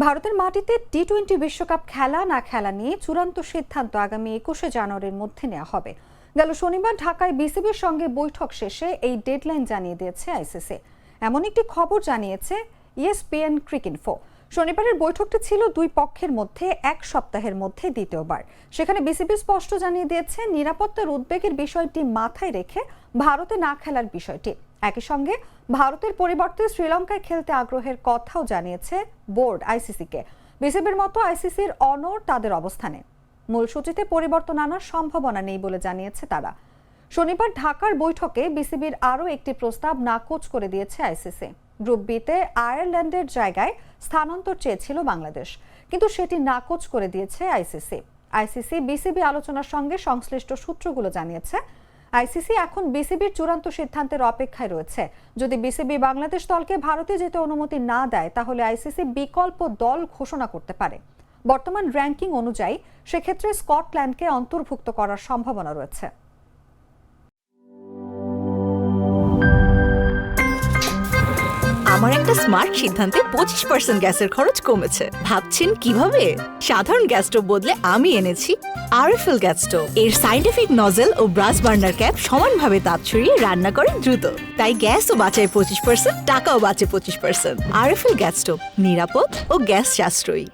ভারতের মাটিতে টি-20 বিশ্বকাপ খেলা না খেলা নিয়ে চূড়ান্ত সিদ্ধান্ত আগামী 21শে জানুয়ারির মধ্যে নেওয়া হবে। গেল শনিবার ঢাকায় বিসিবির সঙ্গে বৈঠক শেষে এই ডেডলাইন জানিয়ে দিয়েছে আইসিসি। এমন একটি খবর জানিয়েছে ESPN ক্রিকইনফো। শনিবারের বৈঠকটি ছিল দুই পক্ষের মধ্যে এক সপ্তাহের মধ্যে দ্বিতীয়বার। সেখানে বিসিবি স্পষ্ট জানিয়ে দিয়েছে নিরাপত্তার উদ্বেগের বিষয়টি মাথায় রেখে ভারতে না খেলার বিষয়টি। একই সঙ্গে ভারতের পরিবর্তে শ্রীলঙ্কায় খেলতে আগ্রহের কথাও জানিয়েছে বোর্ড আইসিসিকে। বিসিবির মতো আইসিসির অনড় তাদের অবস্থানে। মূল সূচিতে পরিবর্তন আনার সম্ভাবনা নেই বলে জানিয়েছে তারা। শনিবার ঢাকার বৈঠকে বিসিবির আরও একটি প্রস্তাব নাকচ করে দিয়েছে আইসিসি। গ্রুপ বিতে আয়ারল্যান্ডের জায়গায় স্থানান্তর চেয়েছিল বাংলাদেশ, কিন্তু সেটি নাকচ করে দিয়েছে আইসিসি। আইসিসি বিসিবি আলোচনার সঙ্গে সংশ্লিষ্ট সূত্রগুলো জানিয়েছে আইসিসি এখন বিসিবির চূড়ান্ত সিদ্ধান্তের অপেক্ষায় রয়েছে। যদি বিসিবি বাংলাদেশ দলকে ভারতে যেতে অনুমতি না দেয় তাহলে আইসিসি বিকল্প দল ঘোষণা করতে পারে। বর্তমান র্যাঙ্কিং অনুযায়ী সেক্ষেত্রে স্কটল্যান্ডকে অন্তর্ভুক্ত করার সম্ভাবনা রয়েছে। আমার একটা স্মার্ট সিদ্ধান্তে 25% গ্যাসের খরচ কমেছে। ভাবছেন কিভাবে? সাধারণ গ্যাস স্টোভ বদলে আমি এনেছি আরএফএল গ্যাস স্টোভ। এর সাইন্টিফিক নজল ও ব্রাস বার্নার ক্যাপ সমানভাবে তাপ ছড়িয়ে রান্না করে দ্রুত, তাই গ্যাসও বাঁচায় 25%, টাকাও বাঁচে 25%। আরএফএল গ্যাস স্টোভ নিরাপদ ও গ্যাস সাশ্রয়ী।